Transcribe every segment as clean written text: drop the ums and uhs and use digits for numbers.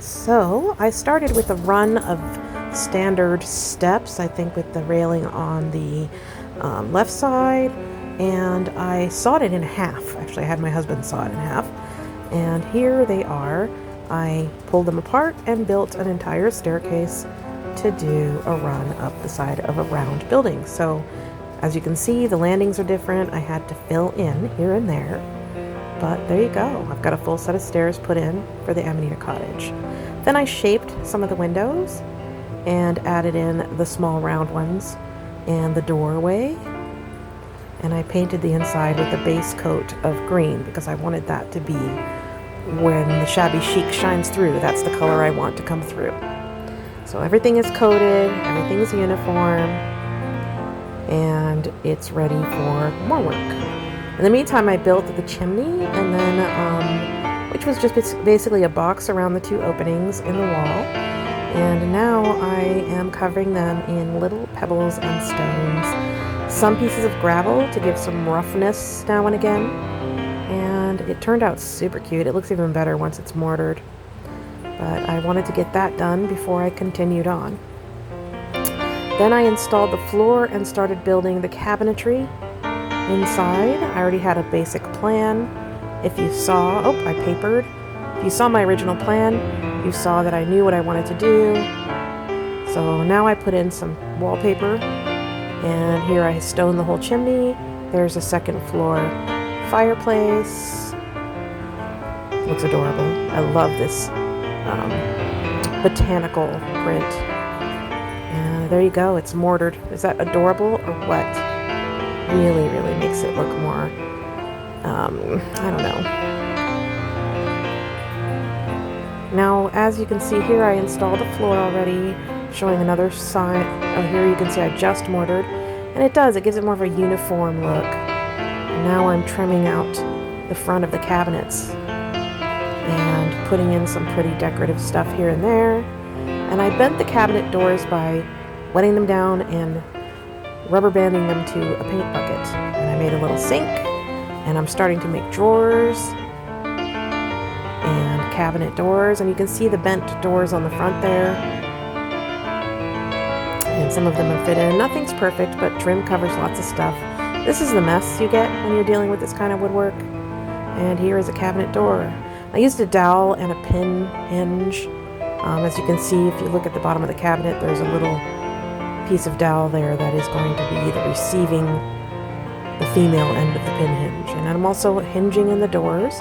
So I started with a run of standard steps, I think with the railing on the left side, and I sawed it in half. Actually, I had my husband saw it in half, and here they are. I pulled them apart and built an entire staircase to do a run up the side of a round building. So as you can see, the landings are different. I had to fill in here and there, but there you go. I've got a full set of stairs put in for the Amanita Cottage. Then I shaped some of the windows and added in the small round ones and the doorway. And I painted the inside with a base coat of green because I wanted that to be when the shabby chic shines through. That's the color I want to come through. So everything is coated, everything is uniform, and it's ready for more work. In the meantime, I built the chimney, and then, which was just basically a box around the two openings in the wall. And now I am covering them in little pebbles and stones, some pieces of gravel to give some roughness now and again. And it turned out super cute. It looks even better once it's mortared. But I wanted to get that done before I continued on. Then I installed the floor and started building the cabinetry inside. I already had a basic plan. If you saw, I papered. If you saw my original plan, you saw that I knew what I wanted to do. So now I put in some wallpaper, and here I stoned the whole chimney. There's a second floor fireplace. Looks adorable. I love this botanical print. And there you go, it's mortared. Is that adorable or what? Really, really makes it look more, I don't know. Now, as you can see here, I installed the floor already, showing another sign. Oh, here you can see I just mortared. And it gives it more of a uniform look. And now I'm trimming out the front of the cabinets and putting in some pretty decorative stuff here and there. And I bent the cabinet doors by wetting them down and rubber banding them to a paint bucket. And I made a little sink, and I'm starting to make drawers and cabinet doors, and you can see the bent doors on the front there. And some of them are fit in. Nothing's perfect, but trim covers lots of stuff. This is the mess you get when you're dealing with this kind of woodwork. And here is a cabinet door. I used a dowel and a pin hinge. As you can see, if you look at the bottom of the cabinet, there's a little piece of dowel there that is going to be the receiving, the female end of the pin hinge. And I'm also hinging in the doors,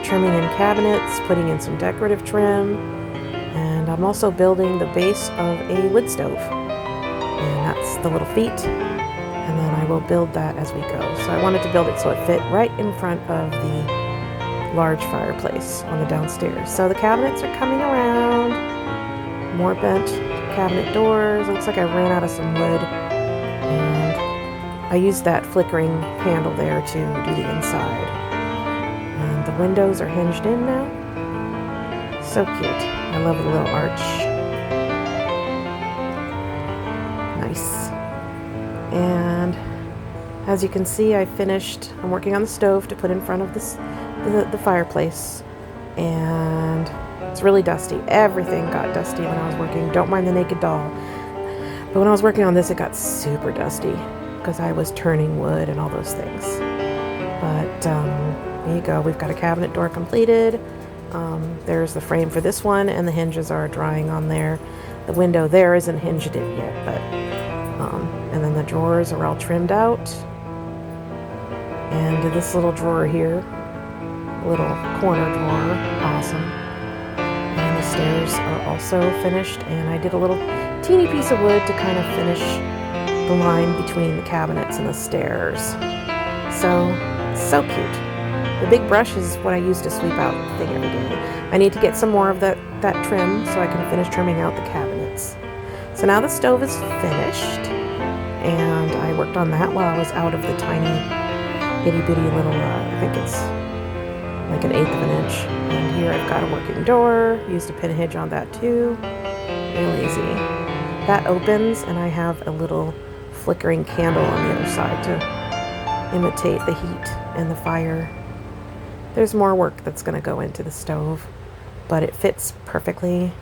trimming in cabinets, putting in some decorative trim, and I'm also building the base of a wood stove. And that's the little feet, and then I will build that as we go. So I wanted to build it so it fit right in front of the large fireplace on the downstairs. So the cabinets are coming around, more bent cabinet doors. It looks like I ran out of some wood, and I used that flickering handle there to do the inside. And the windows are hinged in now. So cute. I love the little arch. Nice. And as you can see, I'm working on the stove to put in front of the fireplace, and it's really dusty. Everything got dusty when I was working. Don't mind the naked doll. But when I was working on this, it got super dusty because I was turning wood and all those things. But there you go. We've got a cabinet door completed. There's the frame for this one, and the hinges are drying on there. The window there isn't hinged in yet, but and then the drawers are all trimmed out. And this little drawer here, little corner drawer, awesome. And the stairs are also finished, and I did a little teeny piece of wood to kind of finish the line between the cabinets and the stairs. So cute. The big brush is what I use to sweep out the thing every day. I need to get some more of that trim so I can finish trimming out the cabinets. So now the stove is finished, and I worked on that while I was out of the tiny itty bitty little, I think it's like 1/8 of an inch. And here I've got a working door, used a pin hinge on that too. Real easy. That opens, and I have a little flickering candle on the other side to imitate the heat and the fire. There's more work that's going to go into the stove, but it fits perfectly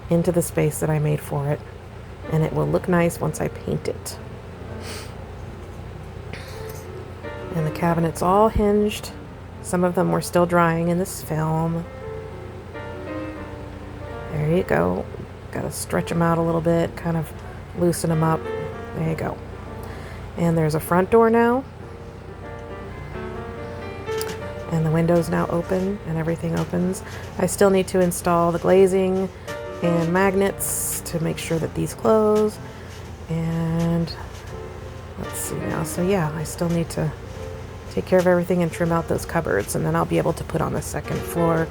into the space that I made for it, and it will look nice once I paint it. And the cabinet's all hinged. Some of them were still drying in this film. There you go. Got to stretch them out a little bit, kind of loosen them up. There you go. And there's a front door now. And the window's now open and everything opens. I still need to install the glazing and magnets to make sure that these close. And let's see now. So yeah, I still need to take care of everything and trim out those cupboards, and then I'll be able to put on the second floor.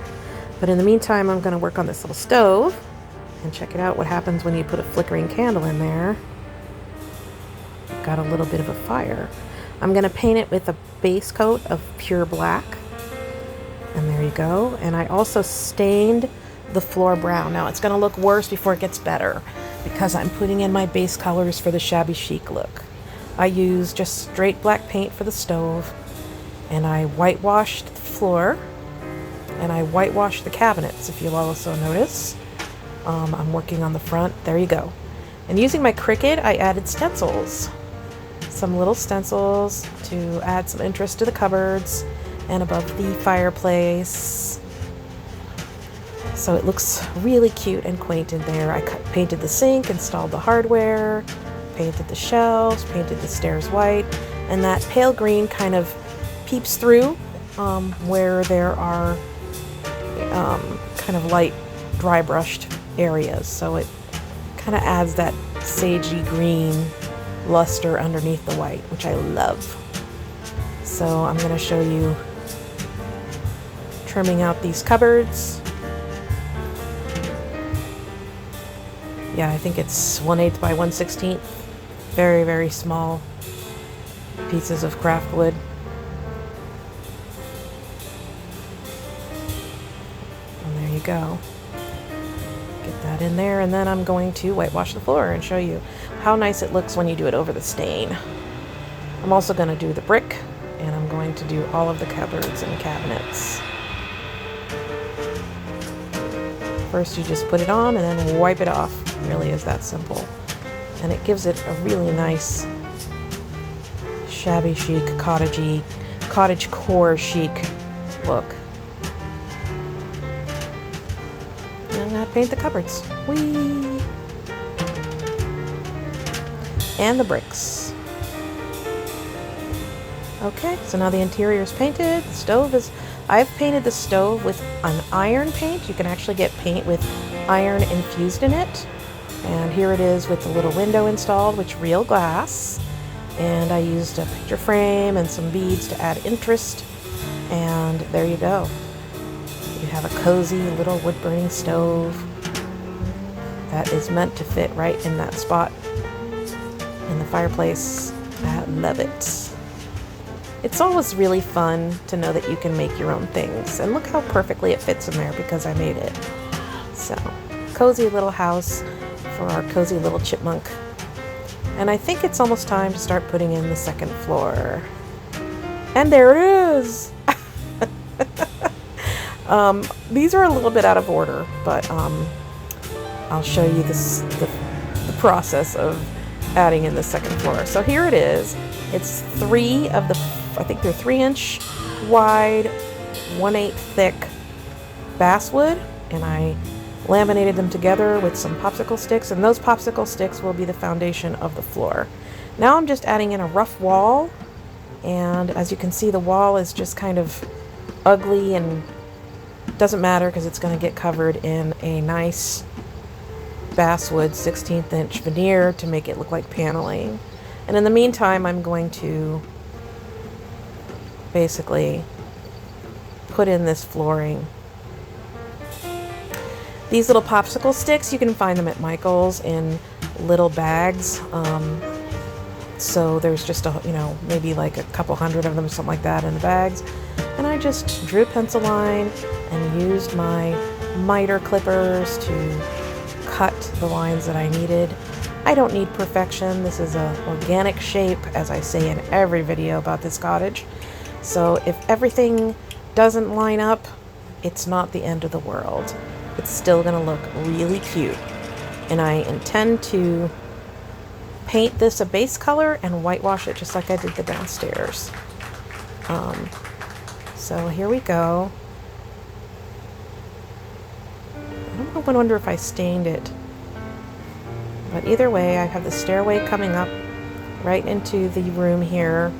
But in the meantime, I'm going to work on this little stove and check it out what happens when you put a flickering candle in there. Got a little bit of a fire. I'm going to paint it with a base coat of pure black. And there you go. And I also stained the floor brown. Now it's going to look worse before it gets better because I'm putting in my base colors for the shabby chic look. I used just straight black paint for the stove, and I whitewashed the floor, and I whitewashed the cabinets, if you'll also notice. I'm working on the front. There you go. And using my Cricut, I added stencils. Some little stencils to add some interest to the cupboards and above the fireplace. So it looks really cute and quaint in there. I painted the sink, installed the hardware, painted the shelves, painted the stairs white, and that pale green kind of peeps through where there are kind of light dry brushed areas. So it kind of adds that sagey green luster underneath the white, which I love. So I'm going to show you trimming out these cupboards. Yeah, I think it's 1/8 by 1/16. Very, very small pieces of craft wood. And there you go. Get that in there, and then I'm going to whitewash the floor and show you how nice it looks when you do it over the stain. I'm also going to do the brick, and I'm going to do all of the cupboards and cabinets. First you just put it on and then wipe it off. It really is that simple. And it gives it a really nice shabby chic, cottagey, cottage core chic look. And I'm going to paint the cupboards. Whee! And the bricks. Okay, so now the interior is painted. The stove is... I've painted the stove with an iron paint. You can actually get paint with iron infused in it. And here it is with the little window installed, which real glass. And I used a picture frame and some beads to add interest. And there you go. You have a cozy little wood-burning stove that is meant to fit right in that spot in the fireplace. I love it. It's always really fun to know that you can make your own things. And look how perfectly it fits in there because I made it. So, cozy little house for our cozy little chipmunk. And I think it's almost time to start putting in the second floor. And there it is! These are a little bit out of order, but I'll show you the process of adding in the second floor. So here it is. It's three of the, I think they're 3-inch wide, 1/8 thick basswood, and I laminated them together with some popsicle sticks, and those popsicle sticks will be the foundation of the floor. Now I'm just adding in a rough wall, and as you can see, the wall is just kind of ugly and doesn't matter because it's going to get covered in a nice basswood 16th inch veneer to make it look like paneling. And in the meantime, I'm going to basically put in this flooring. These little popsicle sticks, you can find them at Michael's in little bags. So there's just a, maybe like a couple hundred of them, something like that in the bags. And I just drew a pencil line and used my miter clippers to cut the lines that I needed. I don't need perfection. This is an organic shape, as I say in every video about this cottage. So if everything doesn't line up, it's not the end of the world. It's still gonna look really cute. And I intend to paint this a base color and whitewash it just like I did the downstairs. So here we go. I wonder if I stained it. But either way, I have the stairway coming up right into the room here.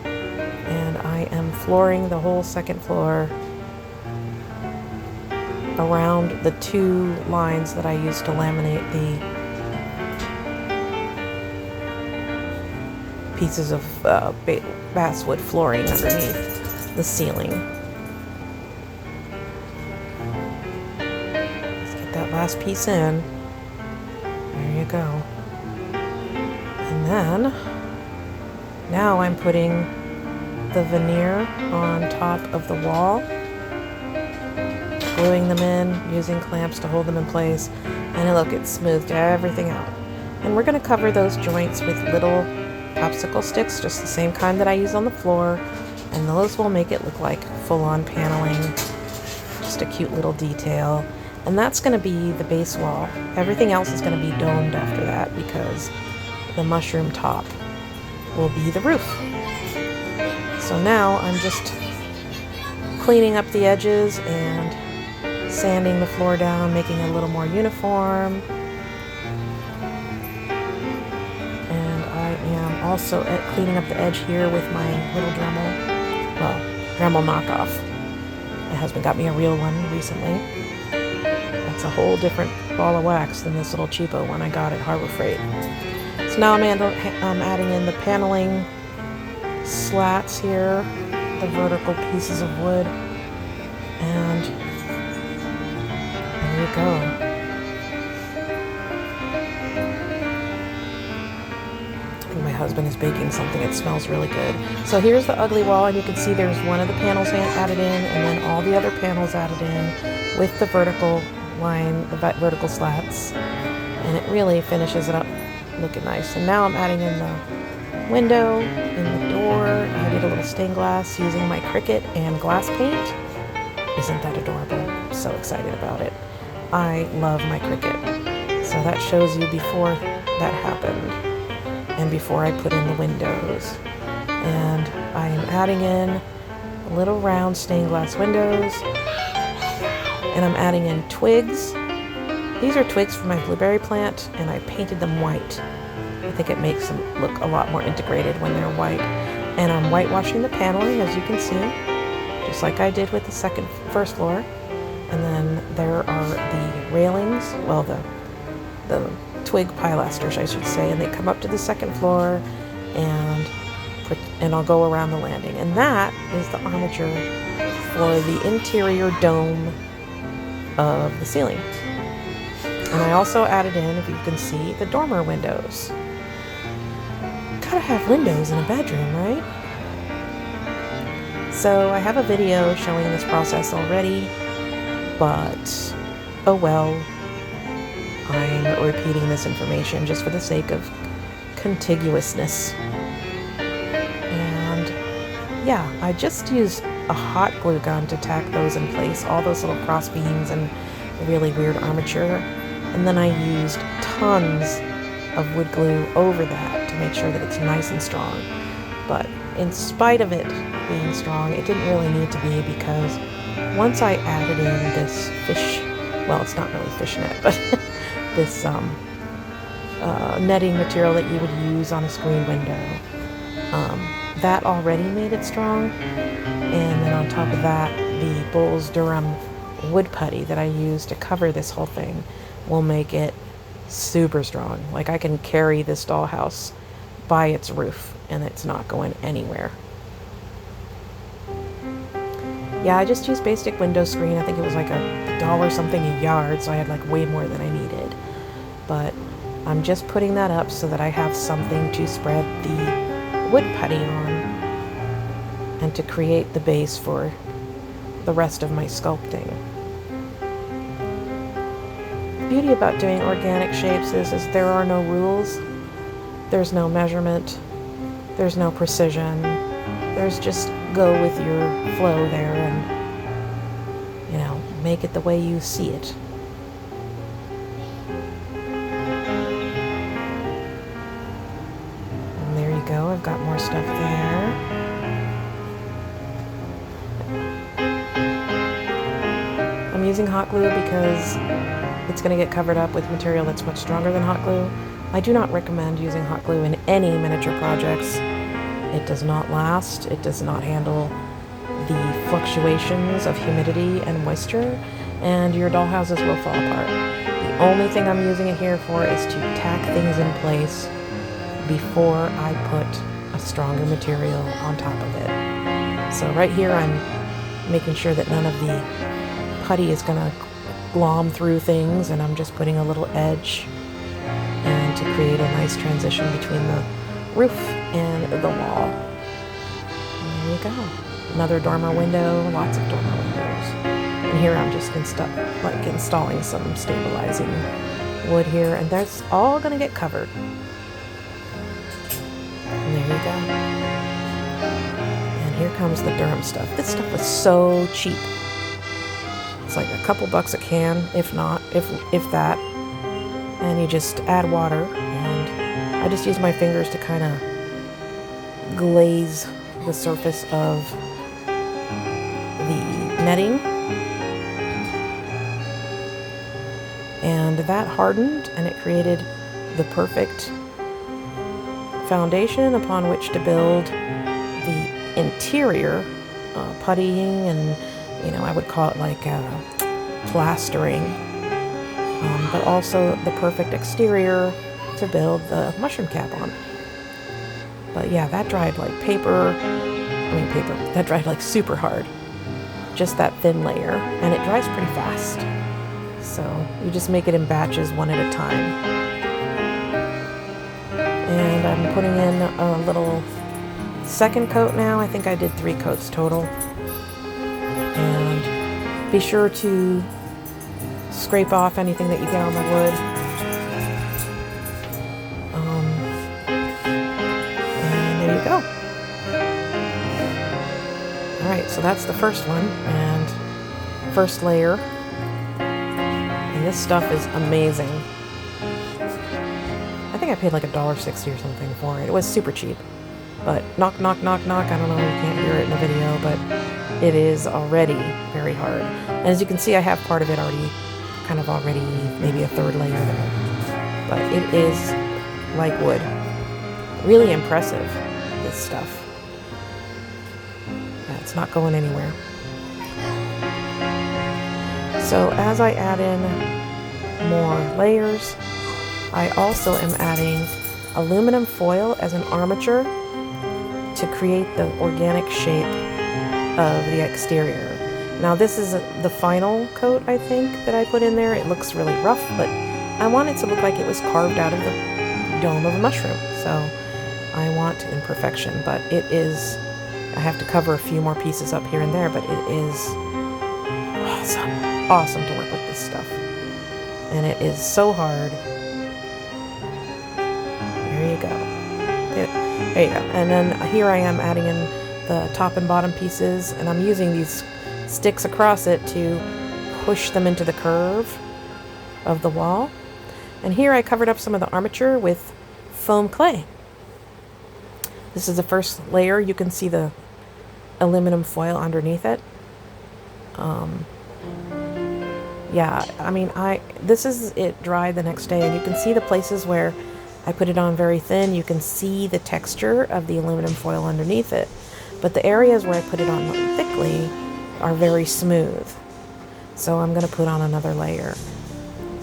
And I am flooring the whole second floor around the 2 lines that I used to laminate the pieces of basswood flooring underneath the ceiling. Let's get that last piece in. There you go. And then, now I'm putting the veneer on top of the wall, gluing them in, using clamps to hold them in place, and look, it smoothed everything out. And we're going to cover those joints with little popsicle sticks, just the same kind that I use on the floor, and those will make it look like full-on paneling, just a cute little detail. And that's going to be the base wall. Everything else is going to be domed after that because the mushroom top will be the roof. So now I'm just cleaning up the edges and sanding the floor down, making it a little more uniform. And I am also cleaning up the edge here with my little Dremel, well, Dremel knockoff. My husband got me a real one recently. That's a whole different ball of wax than this little cheapo one I got at Harbor Freight. So now I'm adding in the paneling slats here, the vertical pieces of wood, and there you go. My husband is baking something. It smells really good. So here's the ugly wall, and you can see there's one of the panels added in, and then all the other panels added in with the vertical line, the vertical slats, and it really finishes it up looking nice. And now I'm adding in the window and the door. I did a little stained glass using my Cricut and glass paint. Isn't that adorable? I'm so excited about it. I love my Cricut. So that shows you before that happened and before I put in the windows. And I am adding in little round stained glass windows, and I'm adding in twigs. These are twigs from my blueberry plant, and I painted them white. I think it makes them look a lot more integrated when they're white. And I'm whitewashing the paneling, as you can see, just like I did with the first floor. And then there are the railings, well, the twig pilasters, I should say, and they come up to the second floor, and I'll go around the landing. And that is the armature for the interior dome of the ceiling. And I also added in, if you can see, the dormer windows. Gotta have windows in a bedroom, right? So I have a video showing this process already, but oh well, I'm repeating this information just for the sake of contiguousness. And yeah, I just used a hot glue gun to tack those in place, all those little cross beams and really weird armature. And then I used tons of wood glue over that to make sure that it's nice and strong. But in spite of it being strong, it didn't really need to be, because once I added in this well, it's not really fishnet, but this netting material that you would use on a screen window, that already made it strong. And then on top of that, the Bowles Durham wood putty that I used to cover this whole thing will make it super strong. Like, I can carry this dollhouse by its roof and it's not going anywhere. Yeah, I just used basic window screen. I think it was like $1 something a yard, so I had like way more than I needed. But I'm just putting that up so that I have something to spread the wood putty on and to create the base for the rest of my sculpting. The beauty about doing organic shapes is there are no rules, there's no measurement, there's no precision, there's just go with your flow there, and make it the way you see it. And there you go, I've got more stuff there. I'm using hot glue because it's going to get covered up with material that's much stronger than hot glue. I do not recommend using hot glue in any miniature projects. It does not last. It does not handle the fluctuations of humidity and moisture, and your dollhouses will fall apart. The only thing I'm using it here for is to tack things in place before I put a stronger material on top of it. So right here I'm making sure that none of the putty is going to glom through things, and I'm just putting a little edge and to create a nice transition between the roof and the wall. And there you go. Another dormer window, lots of dormer windows. And here I'm just installing some stabilizing wood here, and that's all going to get covered. And there you go. And here comes the Durham stuff. This stuff was so cheap. It's like a couple bucks a can, if not, if that. And you just add water, and I just use my fingers to kind of glaze the surface of the netting. And that hardened, and it created the perfect foundation upon which to build the interior puttying, and I would call it like plastering, but also the perfect exterior to build the mushroom cap on. But yeah, that dried like paper. That dried like super hard. Just that thin layer, and it dries pretty fast. So you just make it in batches, one at a time. And I'm putting in a little second coat now. I think I did 3 coats total. And be sure to scrape off anything that you get on the wood. And there you go. Alright, so that's the first one, and first layer. And this stuff is amazing. I think I paid like $1.60 or something for it. It was super cheap. But knock, knock, knock, knock. I don't know, you can't hear it in the video, but it is already very hard. And as you can see, I have part of it already, maybe a third layer there. But it is like wood. Really impressive, this stuff. Yeah, it's not going anywhere. So as I add in more layers, I also am adding aluminum foil as an armature to create the organic shape of the exterior. Now this is the final coat, I think, that I put in there. It looks really rough, but I want it to look like it was carved out of the dome of a mushroom. So I want imperfection, but it is, I have to cover a few more pieces up here and there, but it is awesome to work with this stuff. And it is so hard. There you go. There you go. And then here I am adding in the top and bottom pieces, and I'm using these sticks across it to push them into the curve of the wall. And here I covered up some of the armature with foam clay. This is the first layer. You can see the aluminum foil underneath it. Yeah, I mean, this is it dried the next day, and you can see the places where I put it on very thin. You can see the texture of the aluminum foil underneath it. But the areas where I put it on thickly are very smooth. So I'm going to put on another layer.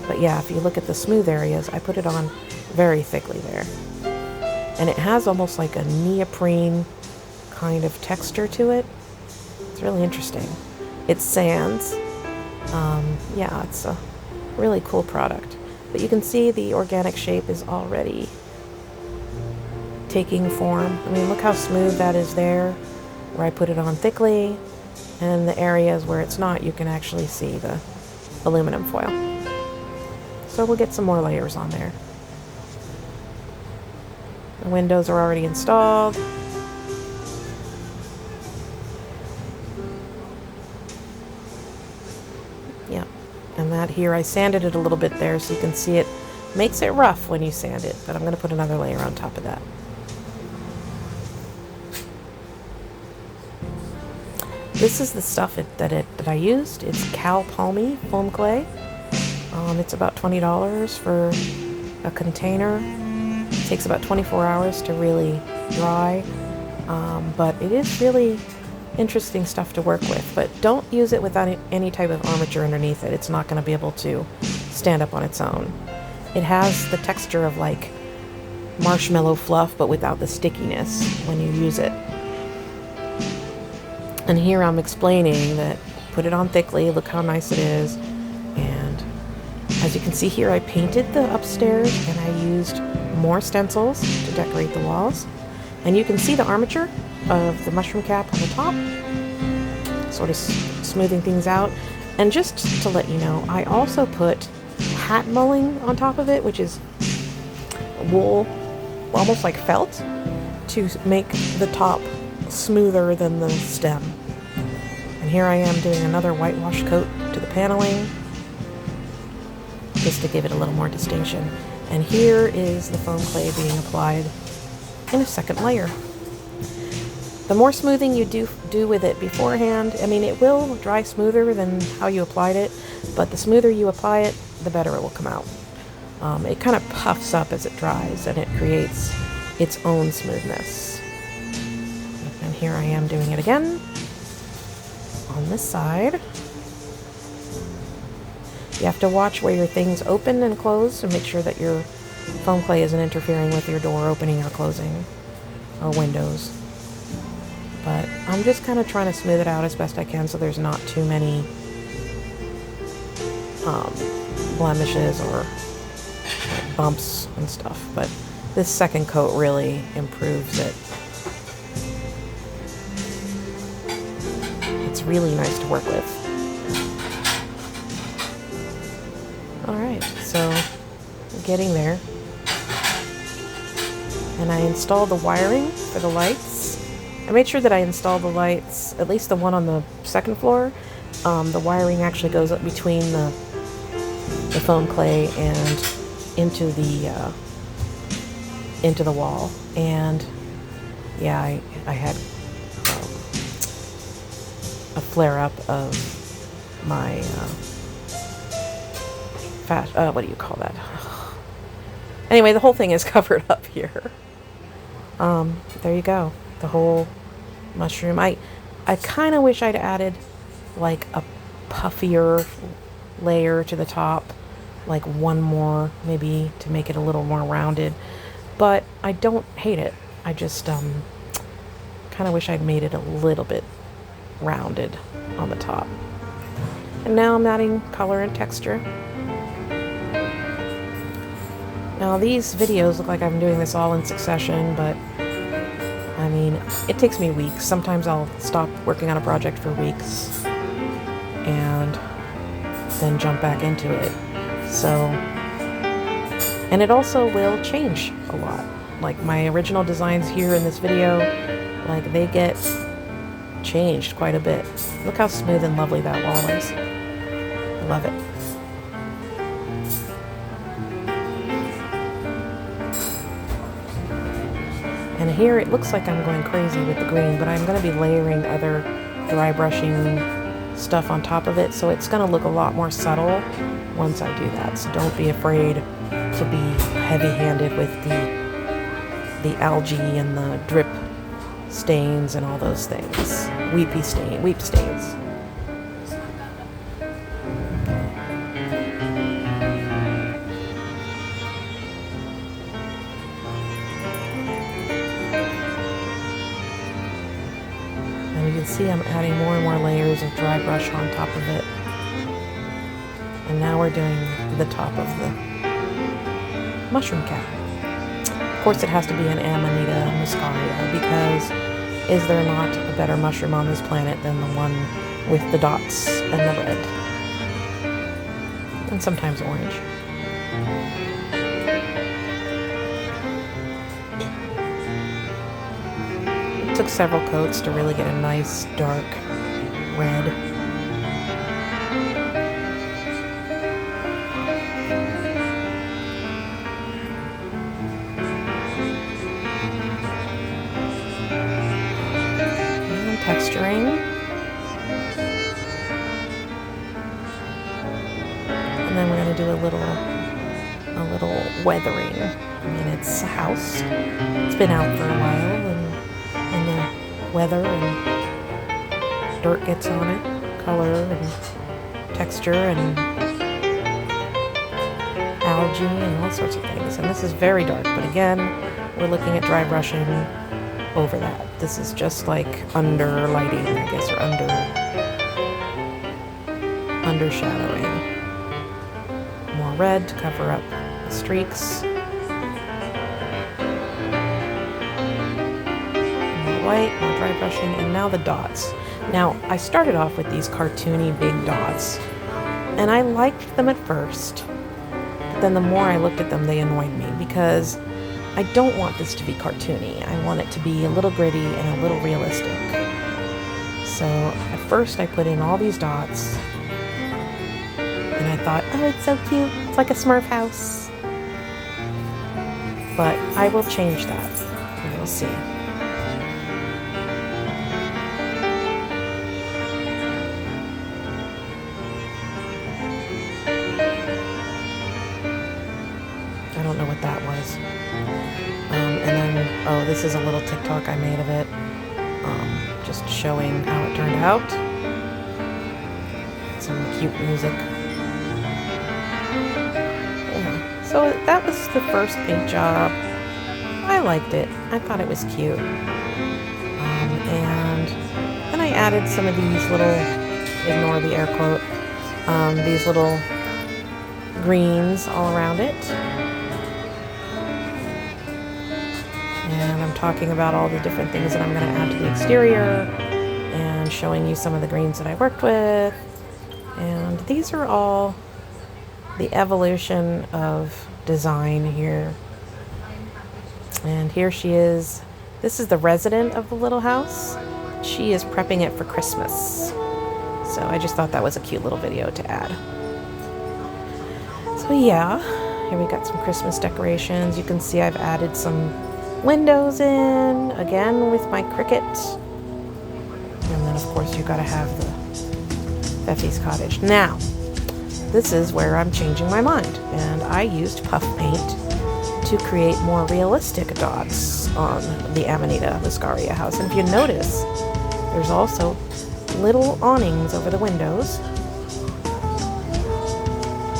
But yeah, if you look at the smooth areas, I put it on very thickly there. And it has almost like a neoprene kind of texture to it. It's really interesting. It sands. Yeah, it's a really cool product. But you can see the organic shape is already taking form. I mean, look how smooth that is there, where I put it on thickly. And the areas where it's not, you can actually see the aluminum foil. So we'll get some more layers on there. The windows are already installed. Yeah, and that here, I sanded it a little bit there so you can see it makes it rough when you sand it, but I'm going to put another layer on top of that. This is the stuff that I used. It's Cal Palmy foam clay. It's about $20 for a container. It takes about 24 hours to really dry, but it is really interesting stuff to work with. But don't use it without any type of armature underneath it. It's not going to be able to stand up on its own. It has the texture of like marshmallow fluff, but without the stickiness when you use it. And here I'm explaining that put it on thickly, look how nice it is. And as you can see here, I painted the upstairs and I used more stencils to decorate the walls. And you can see the armature of the mushroom cap on the top, sort of smoothing things out. And just to let you know, I also put hat mulling on top of it, which is wool, almost like felt, to make the top smoother than the stem. And here I am doing another whitewash coat to the paneling, just to give it a little more distinction. And here is the foam clay being applied in a second layer. The more smoothing you do with it beforehand, I mean, it will dry smoother than how you applied it, but the smoother you apply it, the better it will come out. It kind of puffs up as it dries, and it creates its own smoothness. And here I am doing it again on this side. You have to watch where your things open and close and make sure that your foam clay isn't interfering with your door opening or closing or windows. But I'm just kind of trying to smooth it out as best I can so there's not too many blemishes or bumps and stuff. But this second coat really improves it. It's really nice to work with. Alright, so I'm getting there. And I installed the wiring for the lights. I made sure that I installed the lights, at least the one on the second floor. The wiring actually goes up between the foam clay and into the wall. And yeah, I had a flare-up of my what do you call that? Anyway, the whole thing is covered up here. There you go. The whole mushroom. I kind of wish I'd added like a puffier layer to the top, like one more maybe to make it a little more rounded, but I don't hate it. I just kind of wish I'd made it a little bit rounded on the top. And now I'm adding color and texture. Now these videos look like I'm doing this all in succession, but I mean, it takes me weeks. Sometimes I'll stop working on a project for weeks and then jump back into it. So, and it also will change a lot. Like my original designs here in this video, like they get changed quite a bit. Look how smooth and lovely that wall is. I love it. And here it looks like I'm going crazy with the green, but I'm going to be layering other dry brushing stuff on top of it, so it's going to look a lot more subtle once I do that. So don't be afraid to be heavy-handed with the algae and the drip stains and all those things. Weep stains. See, I'm adding more and more layers of dry brush on top of it. And now we're doing the top of the mushroom cap. Of course, it has to be an Amanita muscaria, because is there not a better mushroom on this planet than the one with the dots and the red? And sometimes orange. Took several coats to really get a nice dark red. And then we're going to do a little weathering. I mean, it's a house. It's been out for a while, and the weather and dirt gets on it, color and texture and algae and all sorts of things. And this is very dark, but again, we're looking at dry brushing over that. This is just like under lighting, I guess, or under shadowing. More red to cover up the streaks. More white, more dry brushing, and now the dots. Now, I started off with these cartoony big dots, and I liked them at first. But then the more I looked at them, they annoyed me because I don't want this to be cartoony. I want it to be a little gritty and a little realistic. So at first I put in all these dots, and I thought, oh, it's so cute. It's like a Smurf house. But I will change that. You'll see. I don't know what that was. And then, oh, this is a little TikTok I made of it. Just showing how it turned out. Some cute music. Yeah. So that was the first paint job. I liked it. I thought it was cute. And then I added some of these little, ignore the air quote, these little greens all around it. And I'm talking about all the different things that I'm going to add to the exterior and showing you some of the greens that I worked with. And these are all the evolution of design here. And here she is. This is the resident of the little house. She is prepping it for Christmas. So I just thought that was a cute little video to add. So yeah, here we got some Christmas decorations. You can see I've added some windows in, again with my Cricut. And then of course you gotta have the Amanita Cottage. Now, this is where I'm changing my mind. And I used puff paint to create more realistic dots on the Amanita Muscaria house. And if you notice, there's also little awnings over the windows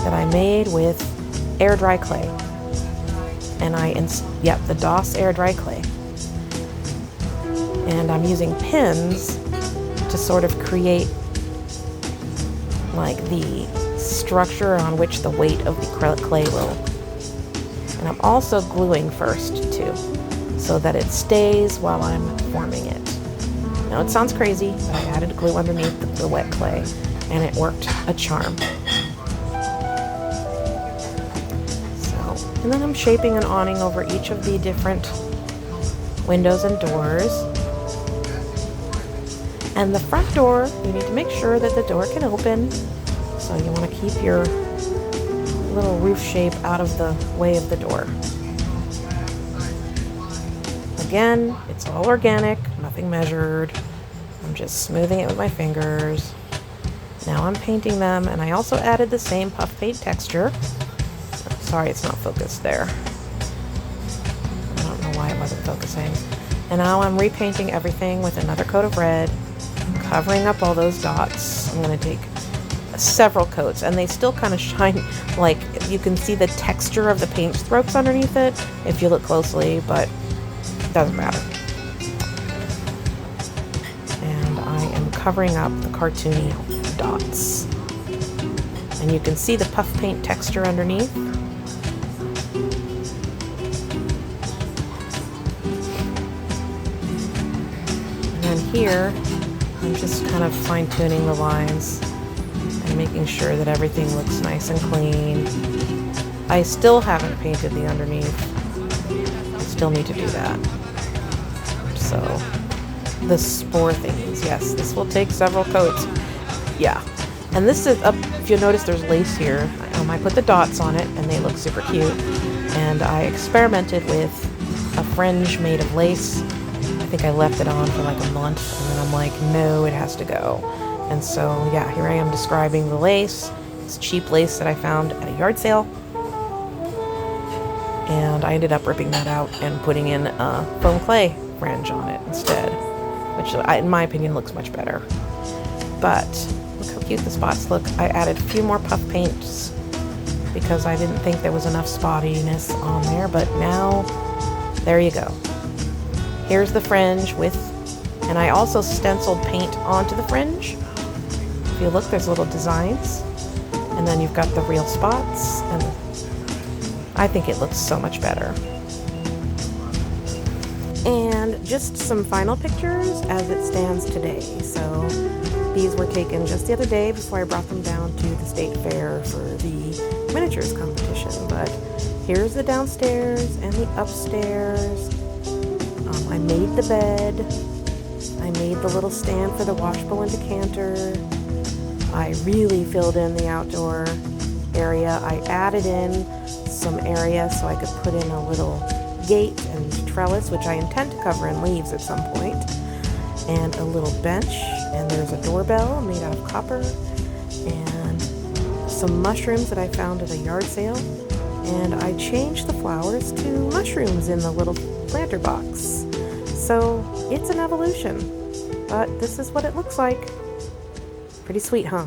that I made with air dry clay. And the DOS air dry clay. And I'm using pins to sort of create like the structure on which the weight of the acrylic clay will. And I'm also gluing first too, so that it stays while I'm forming it. Now it sounds crazy, but I added glue underneath the wet clay, and it worked a charm. And then I'm shaping an awning over each of the different windows and doors. And the front door, you need to make sure that the door can open. So you want to keep your little roof shape out of the way of the door. Again, it's all organic, nothing measured. I'm just smoothing it with my fingers. Now I'm painting them, and I also added the same puff paint texture. Sorry, it's not focused there. I don't know why it wasn't focusing. And now I'm repainting everything with another coat of red, covering up all those dots. I'm going to take several coats, and they still kind of shine, like you can see the texture of the paint strokes underneath it if you look closely, but it doesn't matter. And I am covering up the cartoony dots. And you can see the puff paint texture underneath. Here, I'm just kind of fine-tuning the lines and making sure that everything looks nice and clean. I still haven't painted the underneath. I still need to do that. So, the spore things, yes, this will take several coats. Yeah, and this is up. If you notice, there's lace here. I put the dots on it, and they look super cute. And I experimented with a fringe made of lace. I think I left it on for like a month, and then I'm like, no, it has to go. And so, yeah, here I am describing the lace. It's It's cheap lace that I found at a yard sale. And I ended up ripping that out and putting in a foam clay fringe on it instead, which in my opinion looks much better. But look how cute the spots look. I added a few more puff paints because I didn't think there was enough spottiness on there, but now there you go. Here's the fringe and I also stenciled paint onto the fringe. If you look, there's little designs, and then you've got the real spots, and I think it looks so much better. And just some final pictures as it stands today. So these were taken just the other day before I brought them down to the state fair for the miniatures competition. But here's the downstairs and the upstairs. I made the bed. I made the little stand for the washbowl and decanter. I really filled in the outdoor area. I added in some area so I could put in a little gate and trellis, which I intend to cover in leaves at some point, and a little bench, and there's a doorbell made out of copper, and some mushrooms that I found at a yard sale, and I changed the flowers to mushrooms in the little planter box. So it's an evolution, but this is what it looks like. Pretty sweet, huh?